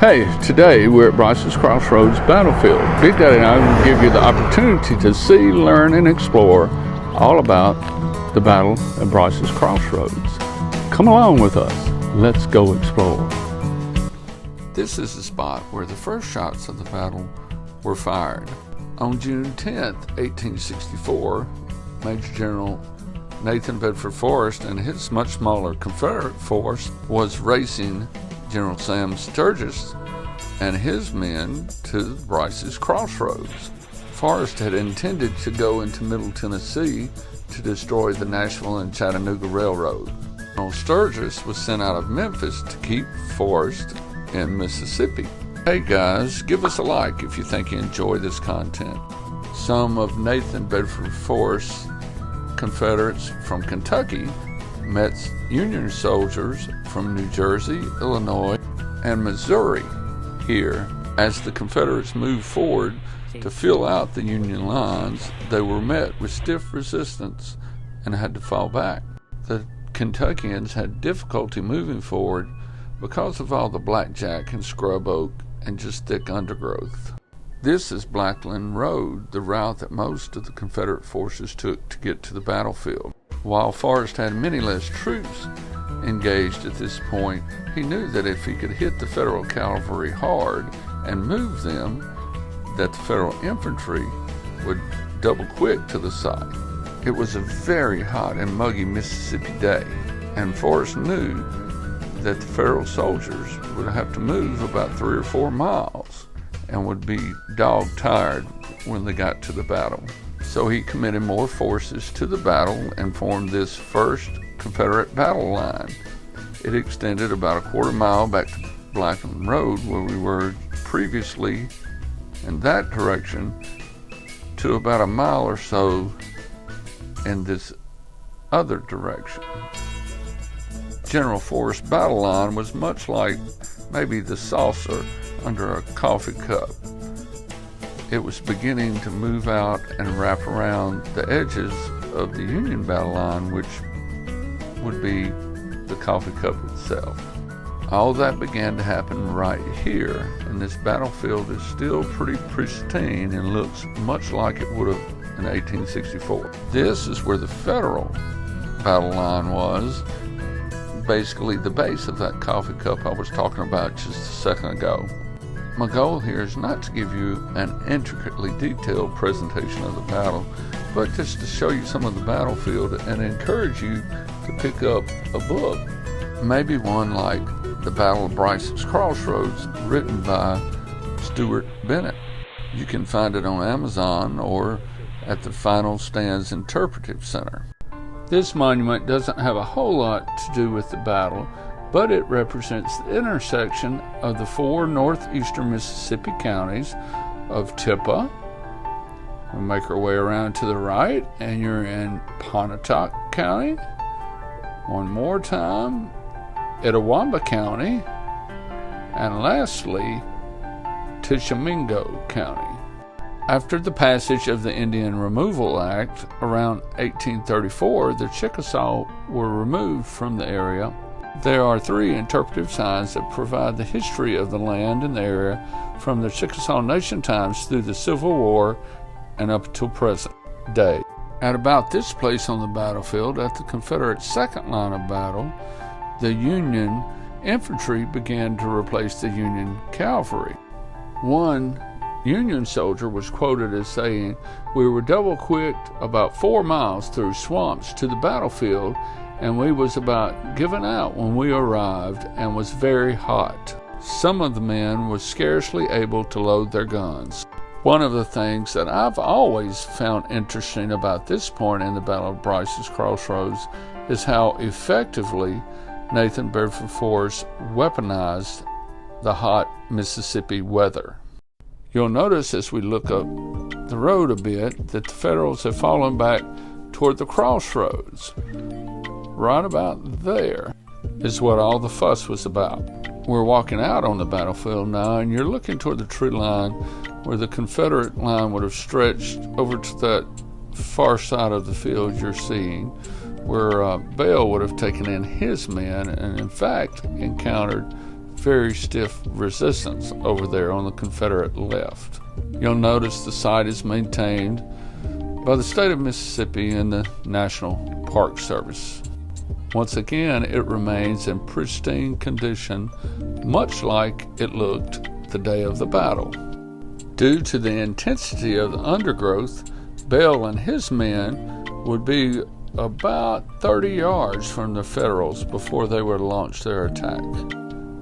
Hey, today we're at Brice's Crossroads battlefield. Big Daddy and I will give you the opportunity to see, learn, and explore all about the battle at Brice's Crossroads. Come along with us. Let's go explore. This is the spot where the first shots of the battle were fired. On June 10th, 1864, Major General Nathan Bedford Forrest and his much smaller Confederate force was racing General Sam Sturgis and his men to Brice's Crossroads. Forrest had intended to go into Middle Tennessee to destroy the Nashville and Chattanooga Railroad. General Sturgis was sent out of Memphis to keep Forrest in Mississippi. Hey guys, give us a like if you think you enjoy this content. Some of Nathan Bedford Forrest's Confederates from Kentucky met Union soldiers from New Jersey, Illinois, and Missouri here. As the Confederates moved forward to fill out the Union lines, they were met with stiff resistance and had to fall back. The Kentuckians had difficulty moving forward because of all the blackjack and scrub oak and just thick undergrowth. This is Blackline Road, the route that most of the Confederate forces took to get to the battlefield. While Forrest had many less troops engaged at this point, he knew that if he could hit the Federal cavalry hard and move them, that the Federal infantry would double quick to the side. It was a very hot and muggy Mississippi day, and Forrest knew that the Federal soldiers would have to move about 3 or 4 miles and would be dog-tired when they got to the battle. So he committed more forces to the battle and formed this first Confederate battle line. It extended about a quarter mile back to Blackline Road, where we were previously, in that direction, to about a mile or so in this other direction. General Forrest's battle line was much like maybe the saucer under a coffee cup. It was beginning to move out and wrap around the edges of the Union battle line, which would be the coffee cup itself. All that began to happen right here, and this battlefield is still pretty pristine and looks much like it would have in 1864. This is where the Federal battle line was, basically the base of that coffee cup I was talking about just a second ago. My goal here is not to give you an intricately detailed presentation of the battle, but just to show you some of the battlefield and encourage you to pick up a book, maybe one like The Battle of Brice's Crossroads, written by Stuart Bennett. You can find it on Amazon or at the Final Stands Interpretive Center. This monument doesn't have a whole lot to do with the battle, but it represents the intersection of the 4 northeastern Mississippi counties of Tippah. We'll make our way around to the right, and you're in Pontotoc County. One more time, Itawamba County. And lastly, Tishomingo County. After the passage of the Indian Removal Act around 1834, the Chickasaw were removed from the area. There are 3 interpretive signs that provide the history of the land and the area from the Chickasaw Nation times through the Civil War and up till present day. At about this place on the battlefield, at the Confederate second line of battle, the Union infantry began to replace the Union cavalry. One Union soldier was quoted as saying, "We were double-quicked about 4 miles through swamps to the battlefield, and we was about given out when we arrived and was very hot." Some of the men was scarcely able to load their guns. One of the things that I've always found interesting about this point in the Battle of Brice's Crossroads is how effectively Nathan Bedford Forrest weaponized the hot Mississippi weather. You'll notice as we look up the road a bit that the Federals have fallen back toward the crossroads. Right about there is what all the fuss was about. We're walking out on the battlefield now, and you're looking toward the tree line where the Confederate line would have stretched over to that far side of the field you're seeing, where Bell would have taken in his men and in fact encountered very stiff resistance over there on the Confederate left. You'll notice the site is maintained by the state of Mississippi and the National Park Service. Once again, it remains in pristine condition, much like it looked the day of the battle. Due to the intensity of the undergrowth, Bell and his men would be about 30 yards from the Federals before they would launch their attack.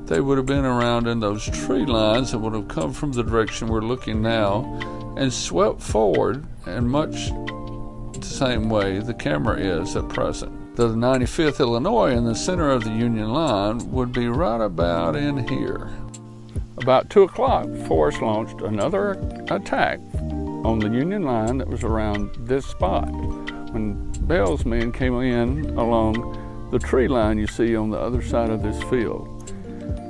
They would have been around in those tree lines that would have come from the direction we're looking now and swept forward in much the same way the camera is at present. The 95th Illinois in the center of the Union line would be right about in here. About 2 o'clock, Forrest launched another attack on the Union line that was around this spot. When Bell's men came in along the tree line you see on the other side of this field.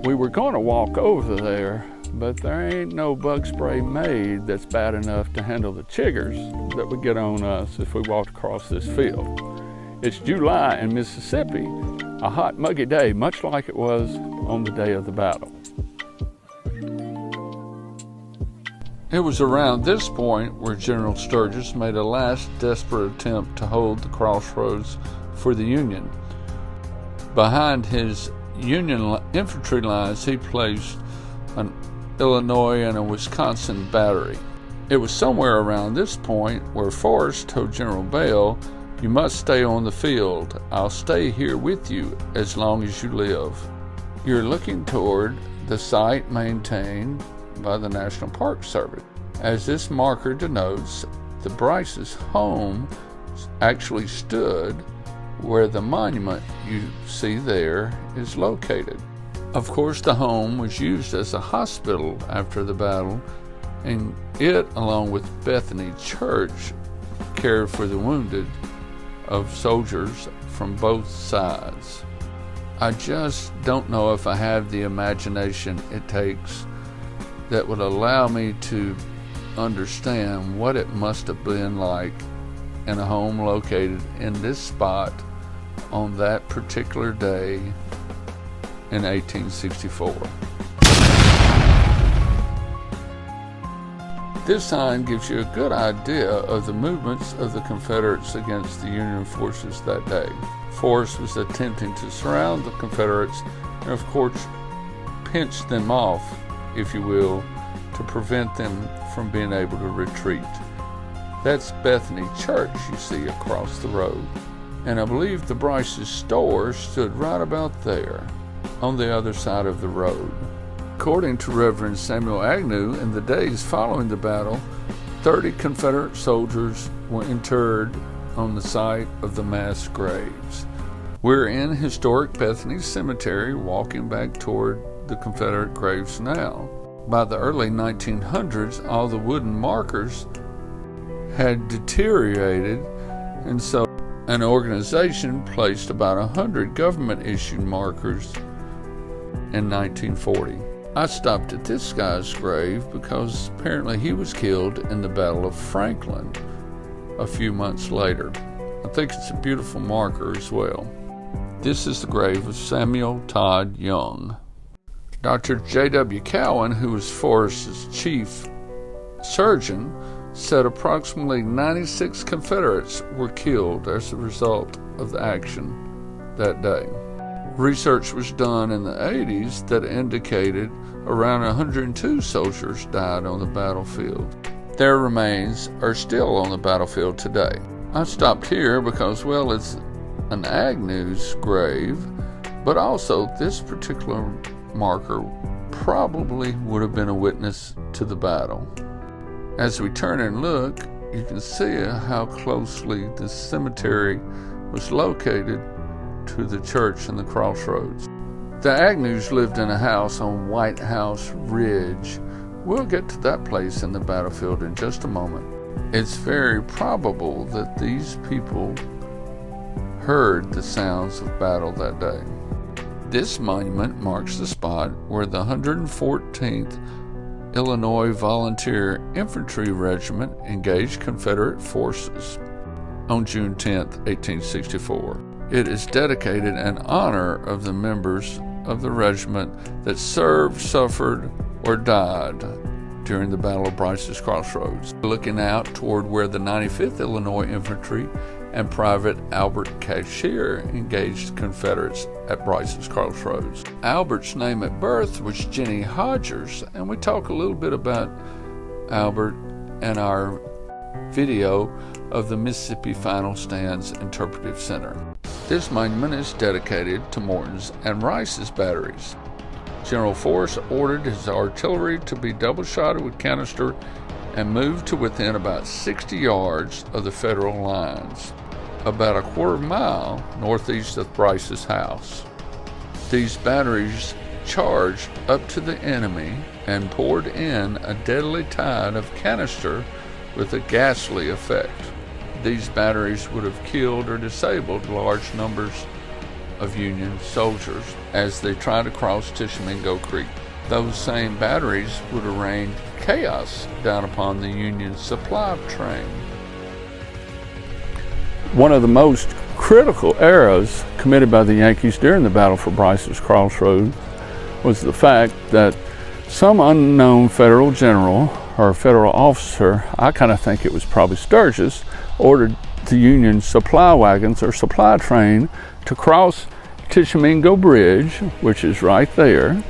We were going to walk over there, but there ain't no bug spray made that's bad enough to handle the chiggers that would get on us if we walked across this field. It's July in Mississippi, a hot, muggy day, much like it was on the day of the battle. It was around this point where General Sturgis made a last desperate attempt to hold the Crossroads for the Union. Behind his Union infantry lines, he placed an Illinois and a Wisconsin battery. It was somewhere around this point where Forrest told General Bell, "You must stay on the field. I'll stay here with you as long as you live." You're looking toward the site maintained by the National Park Service. As this marker denotes, the Brice's home actually stood where the monument you see there is located. Of course, the home was used as a hospital after the battle, and it, along with Bethany Church, cared for the wounded of soldiers from both sides. I just don't know if I have the imagination it takes that would allow me to understand what it must have been like in a home located in this spot on that particular day in 1864. This sign gives you a good idea of the movements of the Confederates against the Union forces that day. Forrest was attempting to surround the Confederates and, of course, pinch them off, if you will, to prevent them from being able to retreat. That's Bethany Church you see across the road. And I believe the Brice's store stood right about there, on the other side of the road. According to Reverend Samuel Agnew, in the days following the battle, 30 Confederate soldiers were interred on the site of the mass graves. We're in historic Bethany Cemetery, walking back toward the Confederate graves now. By the early 1900s, all the wooden markers had deteriorated, and so an organization placed about 100 government-issued markers in 1940. I stopped at this guy's grave because apparently he was killed in the Battle of Franklin a few months later. I think it's a beautiful marker as well. This is the grave of Samuel Todd Young. Dr. J.W. Cowan, who was Forrest's chief surgeon, said approximately 96 Confederates were killed as a result of the action that day. Research was done in the 80s that indicated around 102 soldiers died on the battlefield. Their remains are still on the battlefield today. I stopped here because, well, it's an Agnew's grave, but also this particular marker probably would have been a witness to the battle. As we turn and look, you can see how closely the cemetery was located to the church and the Crossroads. The Agnews lived in a house on White House Ridge. We'll get to that place in the battlefield in just a moment. It's very probable that these people heard the sounds of battle that day. This monument marks the spot where the 114th Illinois Volunteer Infantry Regiment engaged Confederate forces on June 10, 1864. It is dedicated in honor of the members of the regiment that served, suffered, or died during the Battle of Brice's Crossroads, looking out toward where the 95th Illinois Infantry and Private Albert Cashier engaged the Confederates at Brice's Crossroads. Albert's name at birth was Jenny Hodgers, and we talk a little bit about Albert in our video of the Mississippi Final Stands Interpretive Center. This monument is dedicated to Morton's and Rice's batteries. General Forrest ordered his artillery to be double-shotted with canister and moved to within about 60 yards of the Federal lines, about a quarter mile northeast of Brice's house. These batteries charged up to the enemy and poured in a deadly tide of canister with a ghastly effect. These batteries would have killed or disabled large numbers of Union soldiers as they tried to cross Tishomingo Creek. Those same batteries would have rained chaos down upon the Union supply train. One of the most critical errors committed by the Yankees during the battle for Brice's Crossroads was the fact that some unknown federal general or federal officer, I kind of think it was probably Sturgis, ordered the Union supply wagons or supply train to cross Tishomingo Bridge, which is right there,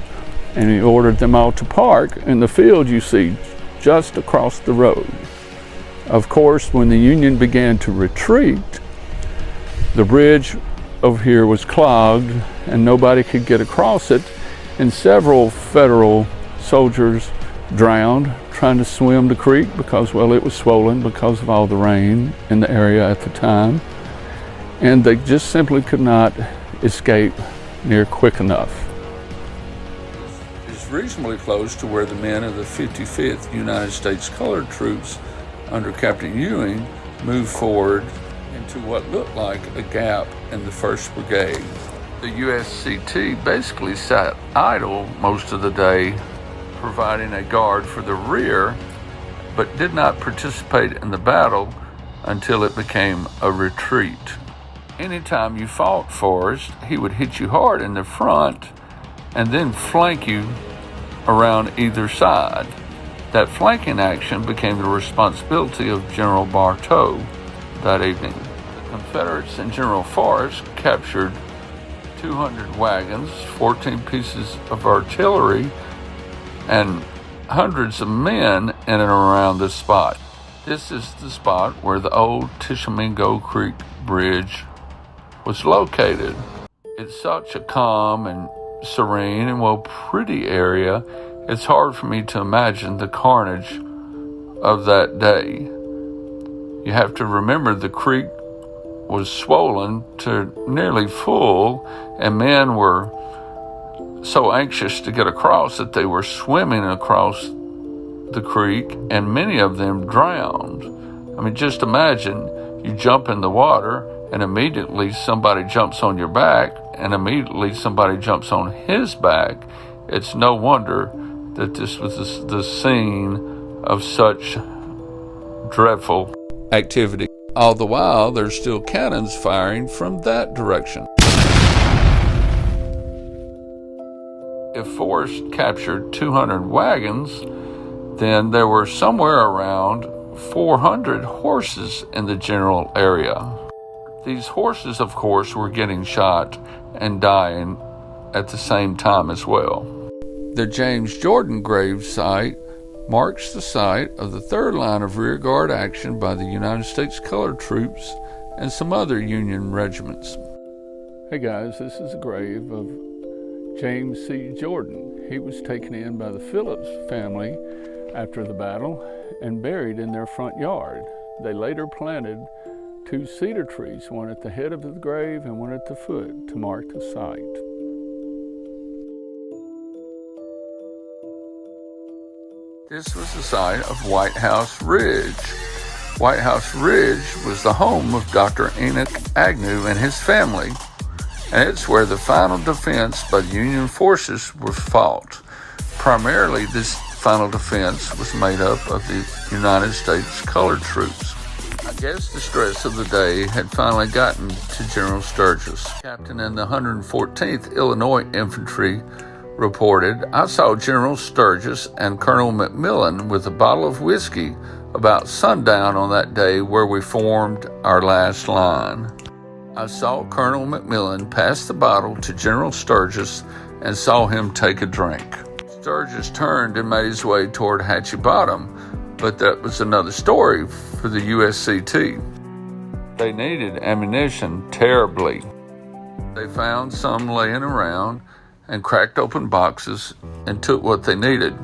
and he ordered them all to park in the field you see just across the road. Of course, when the Union began to retreat, the bridge over here was clogged and nobody could get across it, and several federal soldiers drowned trying to swim the creek because, well, it was swollen because of all the rain in the area at the time, and they just simply could not escape near quick enough. It's reasonably close to where the men of the 55th United States Colored Troops under Captain Ewing moved forward into what looked like a gap in the 1st Brigade. The USCT basically sat idle most of the day, providing a guard for the rear, but did not participate in the battle until it became a retreat. Anytime you fought Forrest, he would hit you hard in the front and then flank you around either side. That flanking action became the responsibility of General Bartow that evening. The Confederates and General Forrest captured 200 wagons, 14 pieces of artillery, and hundreds of men in and around this spot. This is the spot where the old Tishomingo Creek Bridge was located. It's such a calm and serene and, well, pretty area, it's hard for me to imagine the carnage of that day. You have to remember the creek was swollen to nearly full, and men were so anxious to get across that they were swimming across the creek, and many of them drowned. I mean, just imagine you jump in the water and immediately somebody jumps on your back and immediately somebody jumps on his back. It's no wonder that this was the scene of such dreadful activity. All the while, there's still cannons firing from that direction. If Forrest captured 200 wagons, then there were somewhere around 400 horses in the general area. These horses, of course, were getting shot and dying at the same time as well. The James Jordan grave site marks the site of the third line of rear guard action by the United States Colored Troops and some other Union regiments. Hey guys, this is the grave of James C. Jordan. He was taken in by the Phillips family after the battle and buried in their front yard. They later planted 2 cedar trees, one at the head of the grave and one at the foot, to mark the site. This was the site of White House Ridge. White House Ridge was the home of Dr. Enoch Agnew and his family, and it's where the final defense by the Union forces was fought. Primarily, this final defense was made up of the United States Colored Troops. Guess the stress of the day had finally gotten to General Sturgis. Captain in the 114th Illinois Infantry reported, "I saw General Sturgis and Colonel McMillan with a bottle of whiskey about sundown on that day where we formed our last line. I saw Colonel McMillan pass the bottle to General Sturgis and saw him take a drink." Sturgis turned and made his way toward Hatchie Bottom, but that was another story for the USCT. They needed ammunition terribly. They found some laying around and cracked open boxes and took what they needed.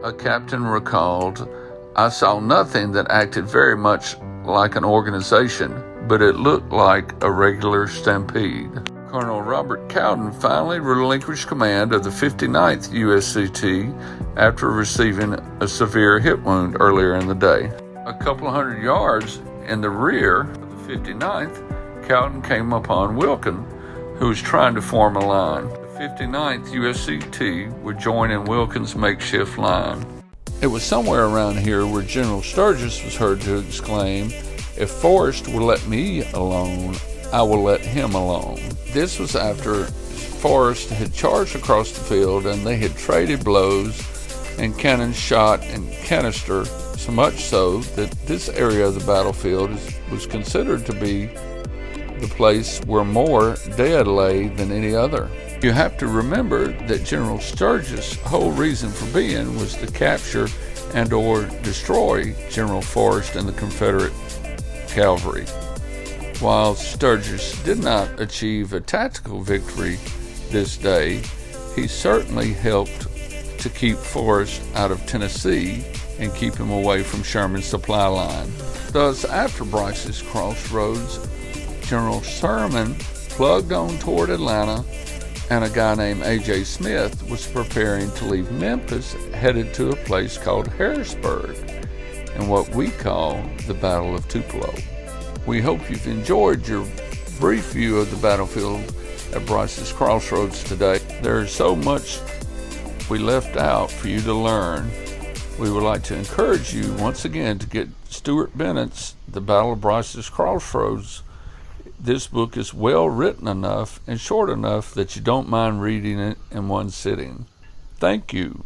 A captain recalled, "I saw nothing that acted very much like an organization, but it looked like a regular stampede." Colonel Robert Cowden finally relinquished command of the 59th USCT after receiving a severe hip wound earlier in the day. A couple of hundred yards in the rear of the 59th, Cowden came upon Wilkin, who was trying to form a line. The 59th USCT would join in Wilkin's makeshift line. It was somewhere around here where General Sturgis was heard to exclaim, "If Forrest will let me alone, I will let him alone." This was after Forrest had charged across the field and they had traded blows and cannon shot and canister, so much so that this area of the battlefield was considered to be the place where more dead lay than any other. You have to remember that General Sturgis' whole reason for being was to capture and or destroy General Forrest and the Confederate cavalry. While Sturgis did not achieve a tactical victory this day, he certainly helped to keep Forrest out of Tennessee and keep him away from Sherman's supply line. Thus, after Brice's Crossroads, General Sherman plugged on toward Atlanta, and a guy named A.J. Smith was preparing to leave Memphis, headed to a place called Harrisburg, and what we call the Battle of Tupelo. We hope you've enjoyed your brief view of the battlefield at Brice's Crossroads today. There's so much we left out for you to learn. We would like to encourage you once again to get Stuart Bennett's The Battle of Brice's Crossroads. This book is well written enough and short enough that you don't mind reading it in one sitting. Thank you.